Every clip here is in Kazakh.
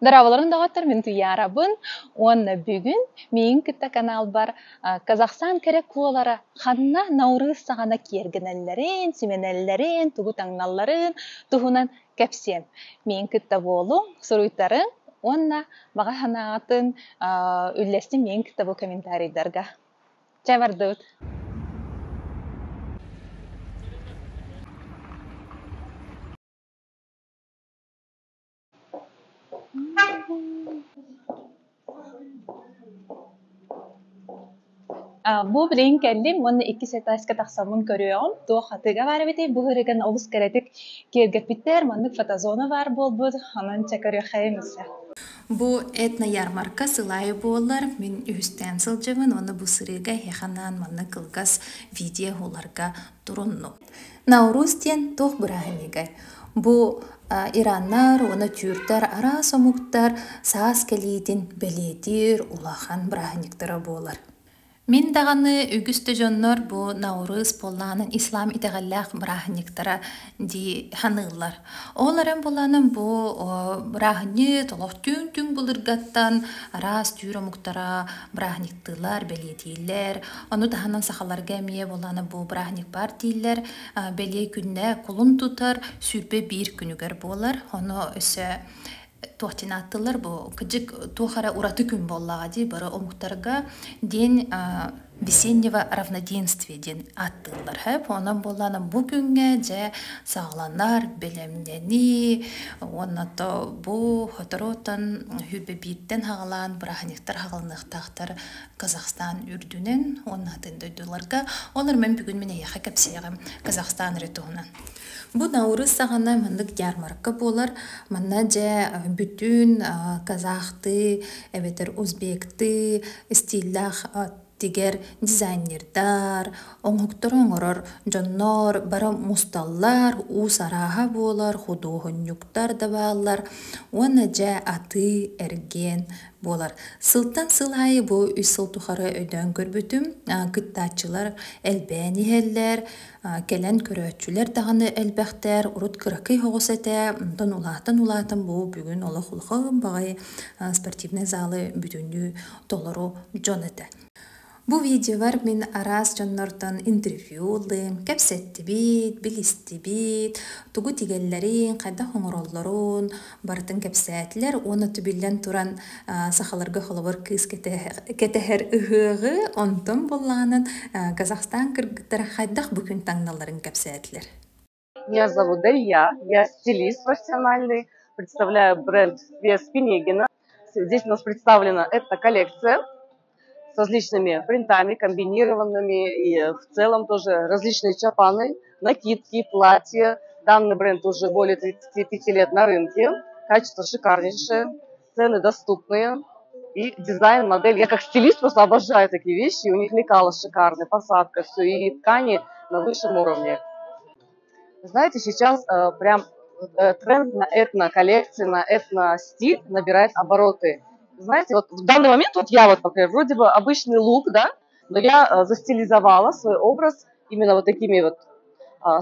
Дарабаларын дағаттар мен туярабын, онна бүгін мен кітті канал бар Казахстан керек куалара ханна наурыз сағана кергенелерін, сименелерін, тугу таңналарын, тугунан кәпсен. Мен кітті болу, сұруйтарын, онна баға ханағатын үллесті мен кітті бұл комментарийдарға. Чай бардыд. Бу билин келдим, монны 2 сетаска тахсамын көрөм. То хатыга бар бите, бу хырыган обус керетик кергепиттер, монны фотозона бар болбуд, анан чакыры хайымсы. Бу этно ярмарка сылайы болар, мен үстен сылжыбын, оны бу сырыга хеханан манны кылгас видео оларга турунну. Наурuz тен тох бұрағынегай. Бу ираннар, оны түртар, ара сомуктар, саас келейден белетир, улахан бұрағынектері болар. Мен дағаны үгісті жоннор бу Наурыз болланын ислам итеғаллақ бұрағынектері ди ханылар. Оларын болланын бу бұрағыны толық түн бұлырғаттан арас түйір мұқтара бұрағынектілер, белетейлер. Оны дағанын сақаларға мие болланы бу бұрағынек бар дейлер. Беле күнне құлын тұтар, сүрпе бір күнігер болар. Оны өсі туақтинаттылар бу кыжык тухара ураты күн боллага ди бары омуктарга ден весеннего равноденствия ден аттылар хэп онан болланы бу күнгө же сагланар белемдени онато бу хоторотан хүрбе биттен хагалан брахниктар хагалныктактар Казахстан үрдүнен онатын дөйдүларга олар мен бүгүн мене яха кепсегем Казахстан ретугунан. Бу Наурыз сағана мандык ярмарка болар, манна же бүтүн казахты, эбетер узбекты, стиллах тигер дизайнердар, оңуктор оңорор, жоннор, бара мусталлар, усараха болар, худогонюктар да балар, оны же аты эрген болар. Сылтан сылайы бу үсыл тухары өйдөн көрбүтүм, кыттачылар, элбәни хеллер, келен көрөтчүлер дағаны элбәхтер, урут кыракый хоғыс әтә, ұнтан улатын бу бүгін олы хулхым бағай спортивный залы бүтүнү толору жон әтә. Бу видеолар мен арас жоннортон интервьюлы, кәпсетті бит, билисті бит, тугу тигеллерин, қайда хоңороллорун, бартын кәпсәтлер, оны түбілден туран сақаларға холовар кыз кетехер ұхығы, онтон болланын Казахстан кыргыттары қайдақ бүкін таңналарын кәпсәтлер. Меня зовут Дарья, я стилист профессиональный, представляю бренд Вес Пенегина. Здесь у нас представлена эта коллекция с различными принтами, комбинированными и в целом тоже различные чапаны, накидки, платья. Данный бренд уже более 35 лет на рынке. Качество шикарнейшее, цены доступные и дизайн, модель. Я как стилист просто обожаю такие вещи. У них лекала шикарная, посадка, все, и ткани на высшем уровне. Знаете, сейчас прям тренд на этно-коллекции, на этно-стиль набирает обороты. Знаете, вот в данный момент, вот я вот, например, вроде бы обычный лук, да, но я застилизовала свой образ именно вот такими вот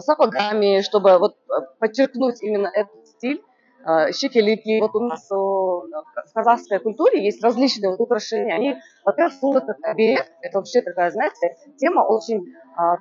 сапогами, чтобы вот подчеркнуть именно этот стиль. Щекелики. Вот у нас в казахской культуре есть различные вот украшения. Они, во-первых, служат как оберег. Это вообще такая, знаете, тема очень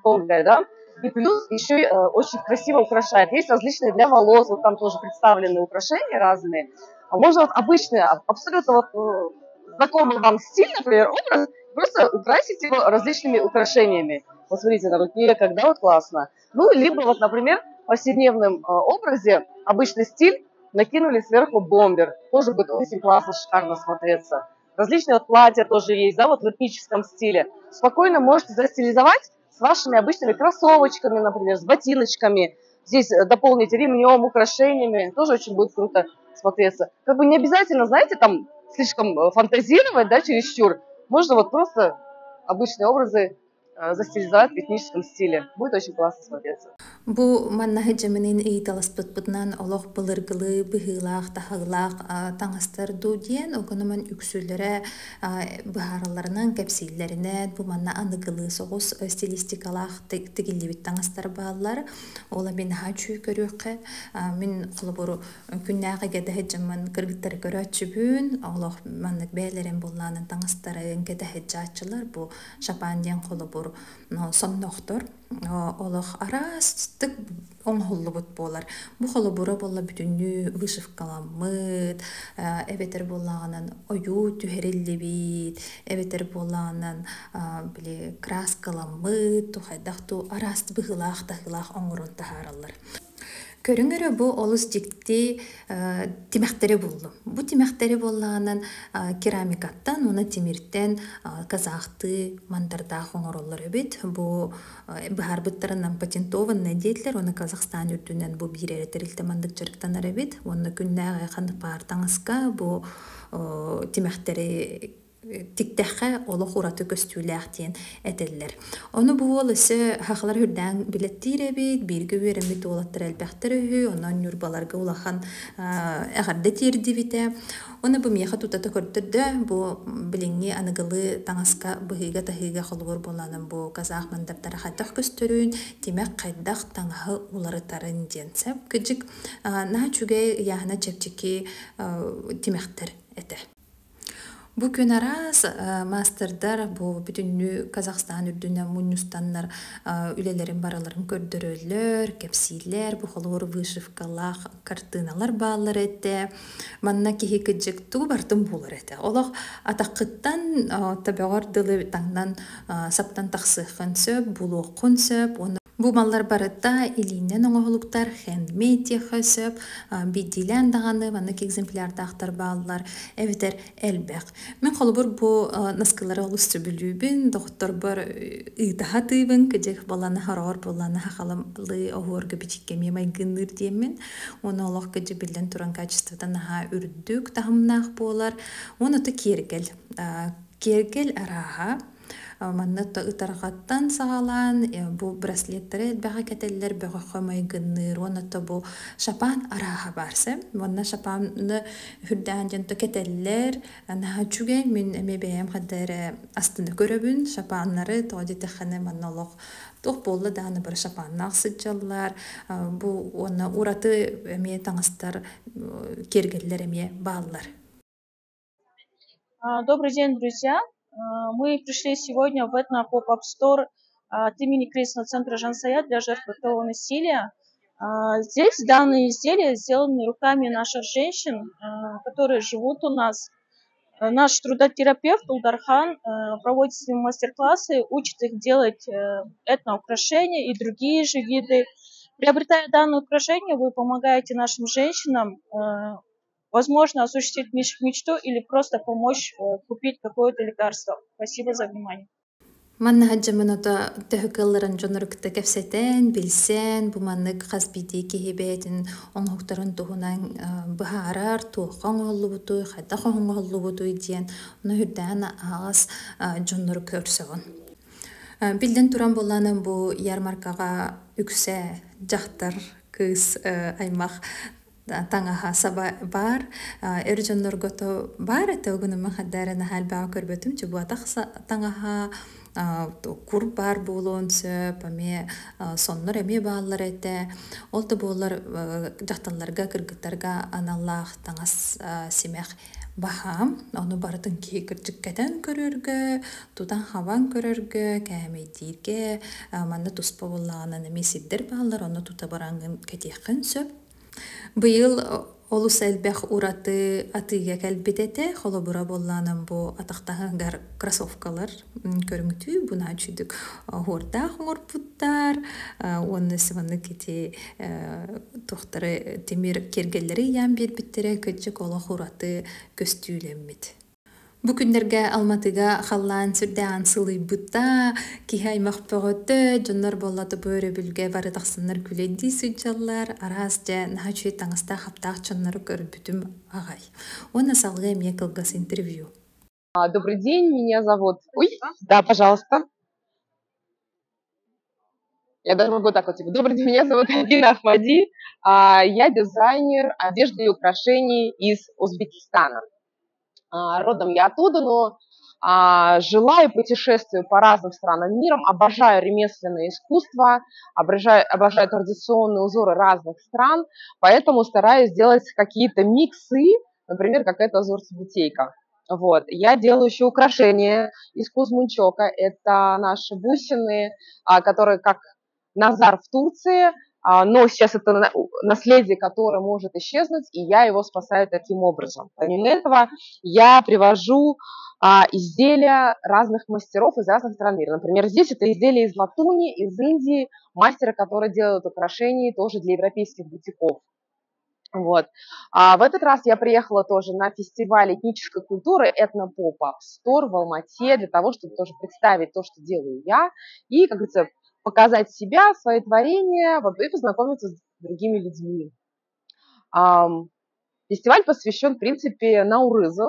тонкая, да. И плюс еще очень красиво украшает. Есть различные для волос, вот там тоже представлены украшения разные. А можно вот обычный, абсолютно вот знакомый вам стиль, например, образ, просто украсить его различными украшениями. Вот смотрите, на руке, когда вот классно. Ну, либо вот, например, в повседневном образе обычный стиль накинули сверху бомбер. Тоже будет очень классно, шикарно смотреться. Различные вот платья тоже есть, да, вот в этническом стиле. Спокойно можете застилизовать с вашими обычными кроссовочками, например, с ботиночками. Здесь дополнить ремнем, украшениями. Тоже очень будет круто смотреться. Как бы не обязательно, знаете, там слишком фантазировать, да, чересчур. Можно вот просто обычные образы застилизовать в этническом стиле. Будет очень классно смотреться. Бу маннаһы жамынын ыйталаспытпытынан олох былыргылы, быһыылаах, таһыылаах таҥастар дуу диэн огонуман үксүүлэрэ быһаараларынан кэпсииллэринэ бу манна аныгылыы соҕус стилистикалаах тигиллибит таҥастар бааллар. Ола мин хаачүү көрүөххэ мин холобуру күннээҕэ гэдэһэ жаман кыргыттары көрөөччүбүүн олох маннык бээлэрин буллаанын таҥастарын гэдэһэ жаачылар бу шапаан диэн холобур соннохтор олох арастык оҥхоллубут буолар. Бу холобура болла бүтүннүү вышивкаламмыт, эбетер буллаанан оюу түһэриллибит, эбетер буллаанан били краскаламмыт, тухайдахту араст быһылаах тахылаах оҥорун тахаараллар. Көрүңөрө бу олус дикти тимэхтери булду. Бу тимэхтери буллаанан керамикаттан, уна тимиртен казахты мандардаах оҥороллар эбит. Бу быһаарбыттарынан патентованный диэтлер, уна Казахстан үрдүнен бу биреретерилте мандык жарыктанар эбит. Уна күннээҕэ хандыпаар таҥаска бу тимэхтери тиктәхә олох ураты көстүләх тиен этеллер. Оны бу ол эсе хахлар хүрдән билеттире бит, бирге беремит олаттыр әлбәхтер үһү, онан юрбаларга улахан әгәрдә тирди бите. Оны бу мияха тутата көрдөрдө, бу билиңни аныгылы таңаска быһыга таһыга холбор боланын бу казах мандаптара хаттах көстөрүн, тимәк кайдах таңаһы уларытарын диенсеп, кыжык наачугай яһына чепчики тимәхтер эте. Бу күн арас мастердар бу бүтүннү Казахстан үрдүнөн муннустаннар үлелерин бараларын көрдөрөлөр, кепсилер, бу холор вышивкалах, картиналар баалар эте. Манна кихи кыжык туу бартын булар эте. Олох атакыттан табагар дылы таңдан саптан тахсыхын сөп, булуокун сөп, бу маллар барытта илинен оңоһулуктар, хендмейд сөп, бидилен даганы, маннык экземплярда ахтар баалар, эбитер элбек. Мен холбур бу наскылары олус сөбүлүүбүн, доктор бар ыйтаха тыйбын, кыжык баланы хароор боланы хахаламлы оғуорга бичикке мемай гынныр диеммен. Оны олох кыжы билен туран качестводан наха үрдүк тахымнаах болар. Оны ты кергел. Кергел араха. Маннатта ытаргаттан сагалан бу браслеттери бага кетеллер бага хомай гынныр. Онатта бу шапан араха барсы. Манна шапанны хүрдән жонто кетеллер. Наха чугай мен эмебеем хаддары астыны көрөбүн. Шапаннары тоди таханы манналог тух болла даны бір шапаннақ сыджаллар. Бу оны ураты эме таңастар кергеллер эме бааллар. Добрый день, друзья! Мы пришли сегодня в этно-поп-ап стор от имени кризисного центра Жансая для жертв бытового насилия. Здесь данные изделия сделаны руками наших женщин, которые живут у нас. Наш трудотерапевт Улдархан проводит с ними мастер-классы, учит их делать этноукрашения и другие же виды. Приобретая данное украшение, вы помогаете нашим женщинам, возможно, осуществить мечту или просто помочь купить какое-то лекарство. Спасибо за внимание. Манна хаджаманота төһөкөллөрөн жонорукта кепсетен, билсен, бу маннык хасбити кихибетин оңхоктарын тухунан быһаарар туохоң оллубуту, хадахоң оллубуту диен, уну хүрдән агас жонорук көрсөгөн. Билден туран болланын бу ярмаркага үксе жактар кыз аймак таңаха саба бар, эржонноргото бар, этөгүнүмө хаддарына халбаа көрбөтүм, чу бу таңаха кур бар болуун сөп, аме соннор эме баалар эте, олды болар жакталларга, кыргыттарга аналлах таңас семех баха, onu барытын ки кыржыккатан көрөргө, тутан хаван көрөргө, кәмейдирге, манна туспа боллағанын эме сиддер баалар, onu тута бараңын кетеқын сөп. Быйыл олус элбэх ураты атыга кэлбитете, холобура болланын бу атактагар кроссовкалар көрүңүтүү, буна чүдүк хорда хоңорпуттар, оны сываны кити тохтары темир кергелleri ян бербиттере көчүк олох ураты көстүүлеммит. Бу күндерге Алматыга халлаан сүрдән сылый бутта, кихай махпөгөтө, жоннор боллаты бөрө бүлге бары тахсыннар күлейди сүджаллар, арас жа нахачуй таңыста хаптақ чоннары көрбүтүм агай. Оны салгы эме кылгас интервью. Добрый день, меня зовут... Ой, да, пожалуйста. Я даже могу так вот, типа, добрый день, меня зовут Алина Ахмади, я дизайнер одежды и украшений из Узбекистана. Родом я оттуда, но жила и путешествую по разным странам мира, обожаю ремесленное искусство, обожаю традиционные узоры разных стран, поэтому стараюсь делать какие-то миксы, например, как эта узор-цветейка. Вот. Я делаю еще украшения из кузмунчока. Это наши бусины, которые как Назар в Турции, но сейчас это наследие, которое может исчезнуть, и я его спасаю таким образом. Помимо этого, я привожу изделия разных мастеров из разных стран мира. Например, здесь это изделия из латуни, из Индии, мастера, который делает украшения тоже для европейских бутиков. Вот. В этот раз я приехала тоже на фестиваль этнической культуры «Этнопоп-ап Стор» в Алмате для того, чтобы тоже представить то, что делаю я, и, как говорится, показать себя, свои творения, вот, и познакомиться с другими людьми. Фестиваль посвящен, в принципе, Наурызу.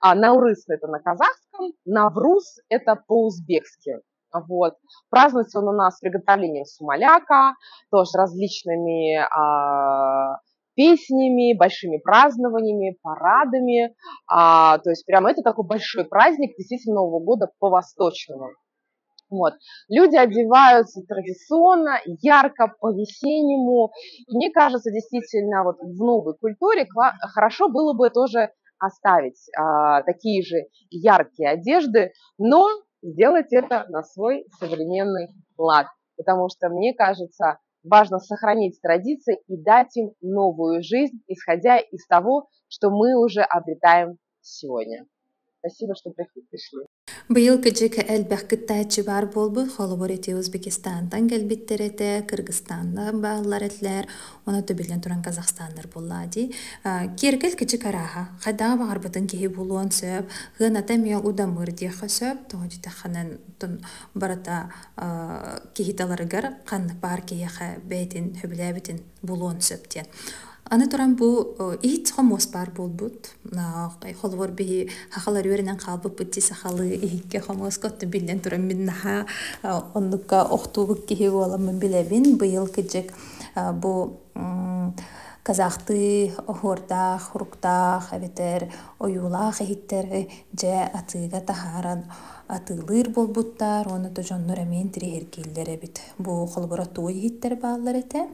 Наурыз – это на казахском, Навруз – это по-узбекски. Вот. Празднуется он у нас приготовлением сумаляка, тоже различными песнями, большими празднованиями, парадами. То есть прямо это такой большой праздник, действительно, Нового года по-восточному. Вот. Люди одеваются традиционно, ярко, по-весеннему. Мне кажется, действительно, вот в новой культуре хорошо было бы тоже оставить такие же яркие одежды, но сделать это на свой современный лад. Потому что, мне кажется, важно сохранить традиции и дать им новую жизнь, исходя из того, что мы уже обретаем сегодня. Спасибо, что пришли. Быйыл кыжык элбэхкыттаачы бар болбут холобор эти Узбекистантан келбиттерете, Кыргызстандан баалар этлер, оны төбүлен туран Казахстаннар буллади. Кергел кыжык араха, хада багарбытын кеһи булуан сөп, гыната мия удамыр диэха сөп, тоҕочута ханан тон барата кеһиталарыгар қан бар кеһиха бэйтин хөбүлэбитин булуан сөп тен. Аны туран бу ит хомос бар болбут. Холвор би хахалар өренен калбып битти сахалы ихке хомос котты билен туран миннаха оннукка охтугук кихи оламын билебин. Быйыл кыжык бу казахты охордах, хуруктах, абетер оюлах эхиттер же атыга тахаран атылыр болбуттар, оны тожоннор эмин тирихеркиллер эбит. Бу холбора туй хиттер баалар эте.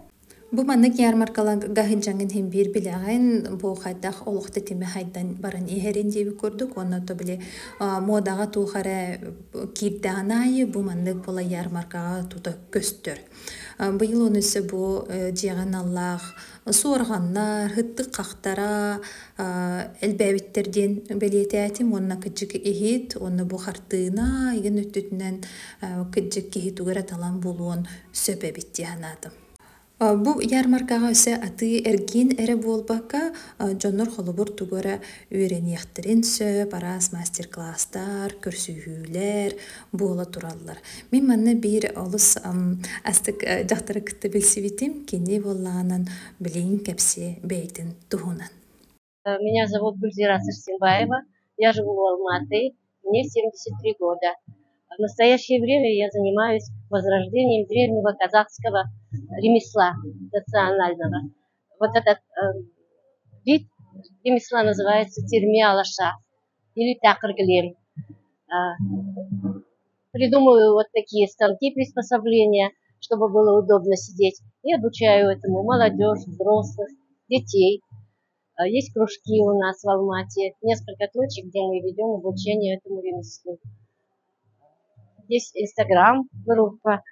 Бу маннык ярмаркалан гахынчаңын хем бир билеген бу хайдах олуқта тиме хайдан баран ихерин деби көрдүк. Онна то биле модага тухаре кирданайы бу маннык бола ярмаркага тута көстөр. Быйыл онысы бу жиған Аллах суорганнар, хыттык кактара, элбәбиттерден белетәтим, онна кыджык ихит, онна бу хартына, иген өттүтүнен кыджык кихитугара талан болуон сөпебитти ханатым. Бу ярмаркага өсө аты эргин эре болбака жоннор холобур тугора үйренияхтерин сөп, арас мастер-класстар, көрсүүлөр буола тураллар. Мен манна бир олус астык жактары кытты билсибитим, кини боллаанан билин кепси бейтин тухунан. Меня зовут Гульзира Сарсенбаева, я живу в Алматы, мне 73 года. В настоящее время я занимаюсь возрождением древнего казахского ремесла национального. Вот этот вид ремесла называется тирми-алаша или такырглем. Придумываю вот такие станки, приспособления, чтобы было удобно сидеть. И обучаю этому молодежь, взрослых, детей. Есть кружки у нас в Алмате, несколько точек, где мы ведем обучение этому ремеслу. Есть Инстаграм-группа,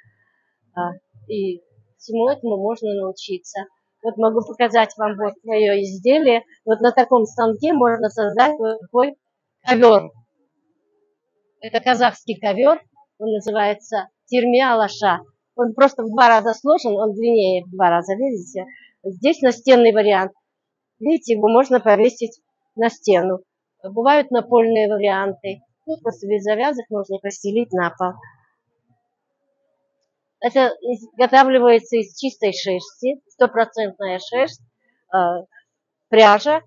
и всему этому можно научиться. Вот могу показать вам вот мое изделие. Вот на таком станке можно создать вот такой ковер. Это казахский ковер, он называется тирми-алаша. Он просто в 2 раза сложен, он длиннее в 2 раза, видите? Здесь настенный вариант. Видите, его можно повесить на стену. Бывают напольные варианты. Ну, просто без завязок можно постелить на пол. Это изготавливается из чистой шерсти, 100% шерсть, пряжа.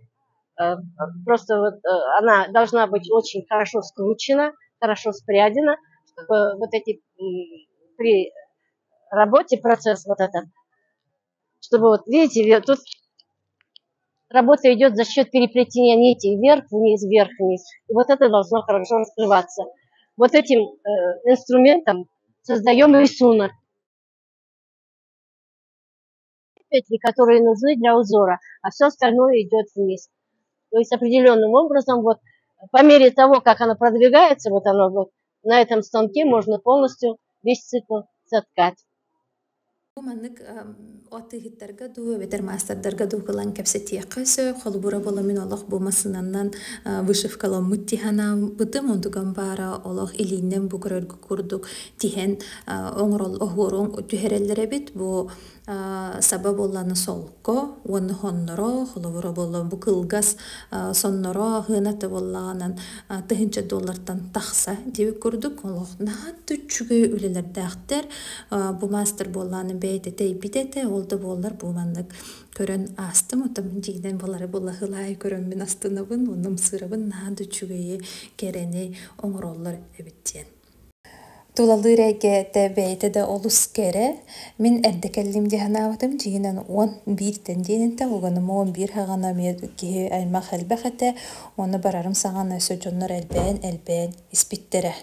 Просто вот она должна быть очень хорошо скручена, хорошо спрядена, чтобы вот эти при работе процесс вот этот. Чтобы вот, видите, тут работа идет за счет переплетения нитей вверх-вниз, вверх-вниз. И вот это должно хорошо раскрываться. Вот этим инструментом создаем рисунок, петли, которые нужны для узора, а все остальное идет вниз. То есть определенным образом, вот по мере того, как оно продвигается, вот оно вот на этом станке можно полностью весь цикл соткать. Маннык отыгыттарга дуу ветер мастардарга дуугулан кепсетияккы холбура бола мин олох бумасынаннан вышивкаломмут тихана бытым онтуган бара олох илиннен бугурөргү курдук тихен оңрол огорон түһереллере бит бу саба болланы солко уонны хонноро холбура болла бу кылгас сонноро хыната боллаганан $200 тахса диби курдук олох наат түчүгө үлелердактер бу мастер болланы бейте битете олда боллар бу маннык көрөн астым отом жигден болары болла хылай көрөн мен астынабын онум сырабын наат түчүгө керени оңроллор эбиттен Тулалыреге те бейте де олус кере, min эрдекеллим диханаватым жигинен 11 денинте уганым 11 хагана ки аймак элбехете, оны барарым сагана сөжөннөр элбен испиттере.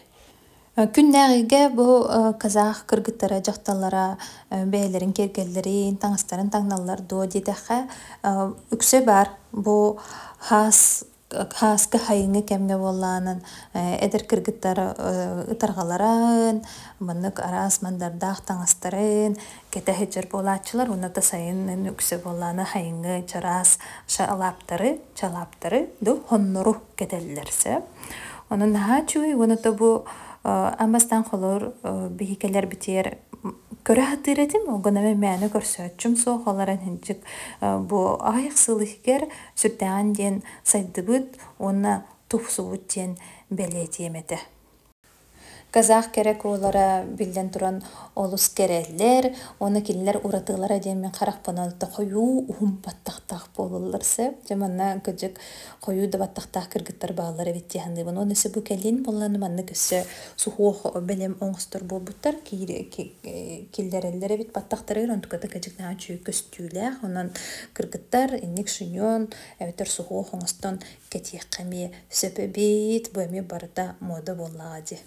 Күннәгиге бу казах кыргыттара жакталара бейлерин кергеллерин таңыстарын таңналлар до дидеха үксө бар бу хаска хайыңы кемге болланын эдер кыргыттар ытаргаларын мынык арас мандардах таңастарын кетехечер болачылар уната сайын үксө болланы хайыңы чарас чалаптары ду хоннору кетеллерсе онун хачуй уната бу амастан холор бихикелер битер көрө хатыретим огонаме мәне көрсөтчүм со холаран хинчик бу айыксылыгер сүртәгән ден сайдыбыт онна тупсубут ден белетиемете Казах керек олара билден туран олус кереллер, оны киллер уратылара демен каракпаналты кою ухум баттактак болуларсы. Жаманна көжөк кою да баттактак кыргыттар баалары биттиханды. Оны себу келин болланы манны көсө сухуох белем оңстор болбуттар киллереллере бит баттактары ронтуката көжөкна чүй көстүлө. Онан кыргыттар инник шуньон эбетер сухуох оңстон кетиякками сөпөбит бөмө барда мода боллагади.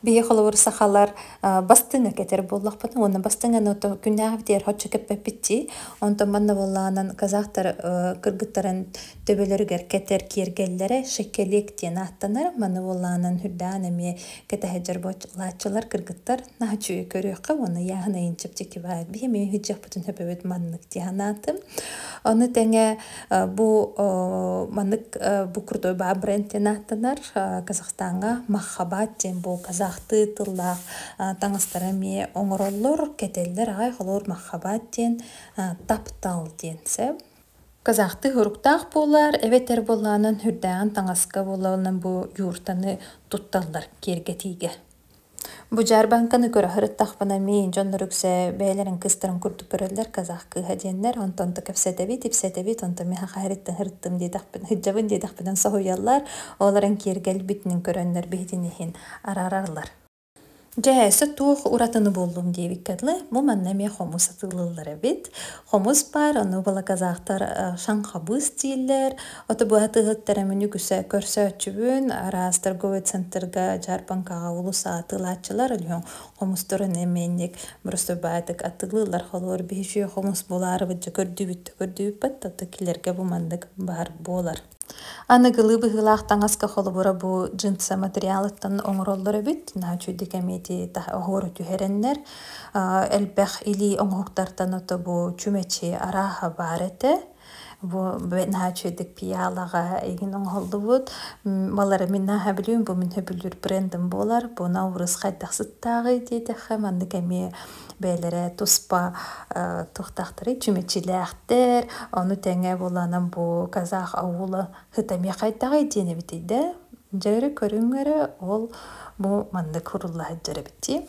Бие холовор сахалар бастыңа кетер боллақпын, оны бастыңа ноты күнәғып дейір хотшы көппеп бітті. Онты манна боллағынан казақтар кыргыттарын төбелергер кетер кергеллері шекелек ден аттанар. Манна боллағынан хүрдән әме кетәхеджер лачылар кыргыттар нағычуы көріққа, оны яғына енчіп текі байд. Бие мен хүджек бұтын хөпөбет маннық дияғанатым. Оны тәңе бұ маннық бұ күрдой ба брендтен аттанар Казахстанға махабат ден бұ казақ тыллах таңыстарами оңроллор кетеллер ай холор махабат ден таптал денсе. Казахты хуруктах болар, эветер болланын хүрдәгән таңаска болланын бу юртаны тутталлар кергетиге. Бу жарбанканы көрө хырыттахпана мен жонноруксе бәйләрен кыстырын курдуп көрөлләр казах кыһаденнер онтонто кепсетебит онто меха хайрыттан хырыттым дедахпын хыджабын дедахпынан сохуяллар оларын кергел битнин көрөннөр бейтинихин арарарлар. Жәйсі тух уратыны болдым дейбіккәдлі, бұл мәннәме хомус атылылары бит. Хомус бар, оны бұла казақтар шанқабыз дейлер. Оты бұл атығыттары мүні күсі көрсі өтчібін, арас торговый центрға жарбанкаға улуса атылатчылар, өлген хомустырын әменнік бұрысты бәдік атылылар қолуыр бейші хомус болары бұджы көрді бәт, оты келерге бұл мәндік бар болар. Аны гылыбы гылах таңаска холубура бу джинса материалыттан оңроллары бит, начуйды кәмети оғыры түхереннер, әлбәқ или оңғықтартан оты бу чүмечи араха бареті, бу начуйдык пиялаға егін оңғолды бұд, балары мен наға білуім, бу мен хөбілдір брендім болар, бу наурыз қайдақсыттағы дейді қам, анды кәме бәйлері туспа тұқтақтыры, чүмечиләқтер, оны тәңе боланын бу казах ауылы хытаме қайдағы дейіні бітейді. Жері көрүнгөрө ол бу манды куруллаһы жарабити.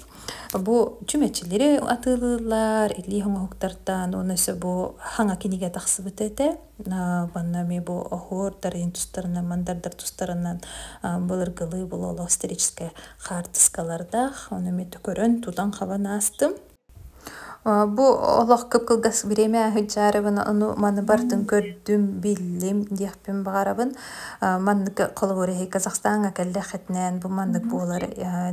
Бу чүмечилери атылылар, или хоңоктартан, онысы бу хаңа киниге тахсыбыт эте. Банна ми бу охор дарын тустарынан, мандардар тустарынан былыргылы бололо историческая хартыскалардах, оны ми төкөрөн тудан хабан астым. Бу олох кыпкылгас время хыджарыбын ону маны бартын көрдүм биллим диэхпин багарабын маннык колгорехи Казахстанга келлехетнен бу маннык болар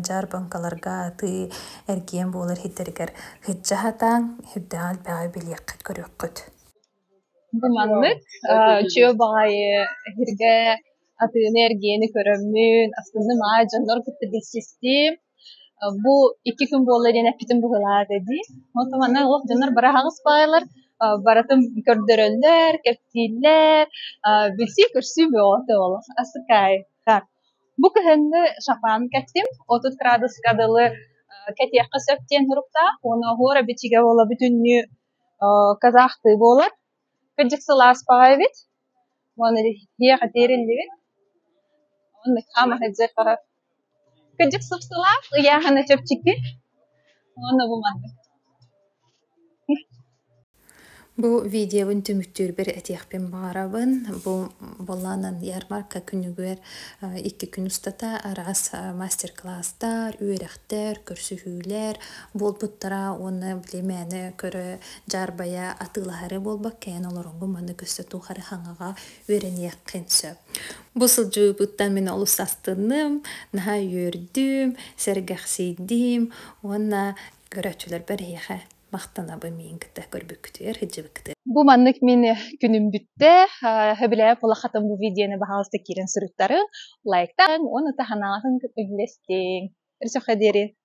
жар банкаларга ты эрген болар хитергер хыджахатаң хыбдаал бага билияккет көрөккөт. Бу маннык чөө багайы хирге аты энергияны көрөмүн астыны мажаннор кытты билсистим. Бу 2 күн болар эне питим бугала деди. Отоманна ох жанар барагыс байлар, баратын көрдөрөллөр, кептилер, билси көрсү бөөтө бол. Асыкай. Бу көхөннө шапан кеттим. 30 градус кадылы кетиякка сөптен турукта, оны хора бичиге бола бүтүннү казахты болар. Кыжыксылас багайбит. Оны хия катерилли. Оны кама хеже карап. Кыжыксылас яхана чөпчики. Оны бу манды. Бу видеобун түмүктүр бир этиякпен багарабын. Бу боланын ярмарка күнүгөр 2 күн устата арас мастер-класстар, үйрөктөр, көрсүхүүлөр болбуттара, оны билемени көрө жарбая атылары болбак кен олоруңгу маны көстөтүү хары хаңага үйрөнүяккенсө. Бу сылжуубуттан мен олусастыным, наха үйөрдүм, сергахсийдим, онна көрөчүлөр берияха. Мактанабы мен кытта көрбүктөр хыжыбыкты. Бу маннык мен күнүм бүтте. Хөбүлө булахатын бу видеоны баһалыста кирен сырыттары лайктан, оны таханаатын өглестең. Ирсөхедери.